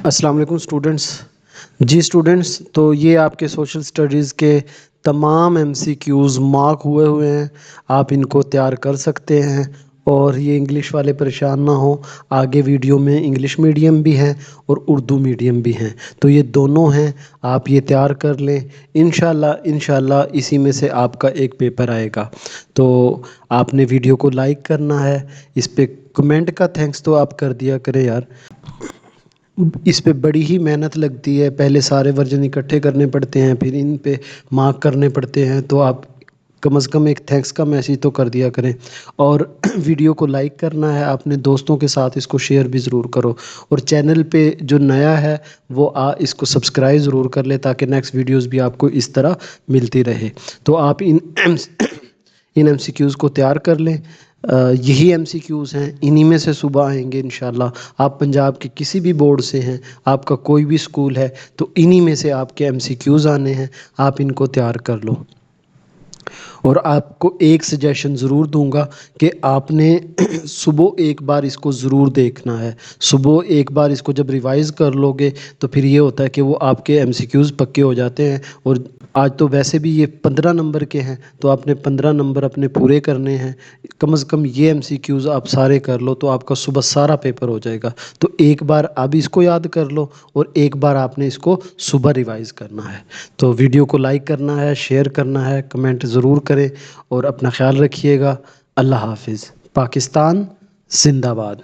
السلام علیکم اسٹوڈنٹس۔ جی اسٹوڈنٹس، تو یہ آپ کے سوشل سٹڈیز کے تمام ایم سی کیوز مارک ہوئے ہیں، آپ ان کو تیار کر سکتے ہیں۔ اور یہ انگلش والے پریشان نہ ہوں، آگے ویڈیو میں انگلش میڈیم بھی ہیں اور اردو میڈیم بھی ہیں، تو یہ دونوں ہیں، آپ یہ تیار کر لیں۔ انشاءاللہ اسی میں سے آپ کا ایک پیپر آئے گا۔ تو آپ نے ویڈیو کو لائک کرنا ہے، اس پہ کمنٹ کا تھینکس تو آپ کر دیا کریں یار، اس پہ بڑی ہی محنت لگتی ہے، پہلے سارے ورژن اکٹھے کرنے پڑتے ہیں، پھر ان پہ مارک کرنے پڑتے ہیں، تو آپ کم از کم ایک تھینکس کا میسیج تو کر دیا کریں۔ اور ویڈیو کو لائک کرنا ہے، اپنے دوستوں کے ساتھ اس کو شیئر بھی ضرور کرو، اور چینل پہ جو نیا ہے وہ اس کو سبسکرائب ضرور کر لے تاکہ نیکسٹ ویڈیوز بھی آپ کو اس طرح ملتی رہے۔ تو آپ ان ایم سی کیوز کو تیار کر لیں، یہی ایم سی کیوز ہیں، انہی میں سے صبح آئیں گے انشاءاللہ۔ آپ پنجاب کے کسی بھی بورڈ سے ہیں، آپ کا کوئی بھی اسکول ہے، تو انہی میں سے آپ کے ایم سی کیوز آنے ہیں، آپ ان کو تیار کر لو۔ اور آپ کو ایک سجیشن ضرور دوں گا کہ آپ نے صبح ایک بار اس کو ضرور دیکھنا ہے۔ صبح ایک بار اس کو جب ریوائز کر لو گے تو پھر یہ ہوتا ہے کہ وہ آپ کے ایم سی کیوز پکے ہو جاتے ہیں۔ اور آج تو ویسے بھی یہ 15 نمبر کے ہیں، تو آپ نے 15 نمبر اپنے پورے کرنے ہیں۔ کم از کم یہ ایم سی کیوز آپ سارے کر لو تو آپ کا صبح سارا پیپر ہو جائے گا۔ تو ایک بار اب اس کو یاد کر لو اور ایک بار آپ نے اس کو صبح ریوائز کرنا ہے۔ تو ویڈیو کو لائک کرنا ہے، شیئر کرنا ہے، کمنٹ ضرور کریں، اور اپنا خیال رکھیے گا۔ اللہ حافظ۔ پاکستان زندہ باد۔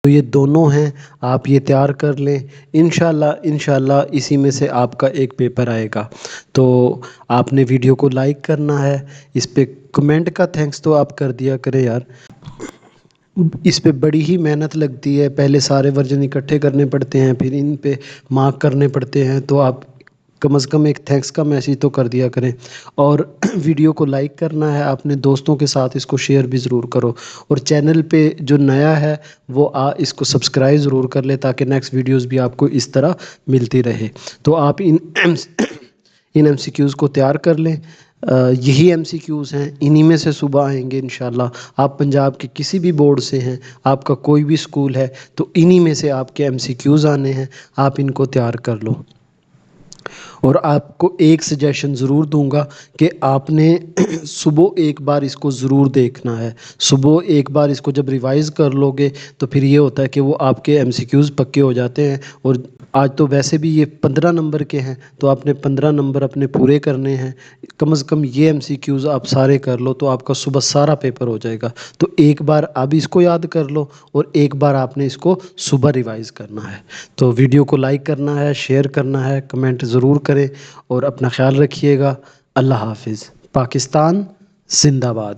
تو یہ دونوں ہیں، آپ یہ تیار کر لیں، انشاءاللہ اسی میں سے آپ کا ایک پیپر آئے گا۔ تو آپ نے ویڈیو کو لائک کرنا ہے، اس پہ کمنٹ کا تھینکس تو آپ کر دیا کریں یار، اس پہ بڑی ہی محنت لگتی ہے، پہلے سارے ورژن اکٹھے کرنے پڑتے ہیں، پھر ان پہ مارک کرنے پڑتے ہیں، تو آپ کم از کم ایک تھینکس کا میسیج تو کر دیا کریں۔ اور ویڈیو کو لائک کرنا ہے، اپنے دوستوں کے ساتھ اس کو شیئر بھی ضرور کرو، اور چینل پہ جو نیا ہے وہ اس کو سبسکرائب ضرور کر لے تاکہ نیکسٹ ویڈیوز بھی آپ کو اس طرح ملتی رہے۔ تو آپ ان ایم سی کیوز کو تیار کر لیں، یہی ایم سی کیوز ہیں، انہی میں سے صبح آئیں گے انشاءاللہ۔ آپ پنجاب کے کسی بھی بورڈ سے ہیں، آپ کا کوئی بھی اسکول ہے، تو انہی میں سے آپ کے ایم سی کیوز آنے ہیں، آپ ان کو تیار کر لو۔ اور آپ کو ایک سجیشن ضرور دوں گا کہ آپ نے صبح ایک بار اس کو ضرور دیکھنا ہے۔ صبح ایک بار اس کو جب ریوائز کر لو گے تو پھر یہ ہوتا ہے کہ وہ آپ کے ایم سی کیوز پکے ہو جاتے ہیں۔ اور آج تو ویسے بھی یہ 15 نمبر کے ہیں، تو آپ نے 15 نمبر اپنے پورے کرنے ہیں۔ کم از کم یہ ایم سی کیوز آپ سارے کر لو تو آپ کا صبح سارا پیپر ہو جائے گا۔ تو ایک بار اب اس کو یاد کر لو اور ایک بار آپ نے اس کو صبح ریوائز کرنا ہے۔ تو ویڈیو کو لائک کرنا ہے، شیئر کرنا ہے، کمنٹ ضرور کریں، اور اپنا خیال رکھیے گا۔ اللہ حافظ۔ پاکستان زندہ باد۔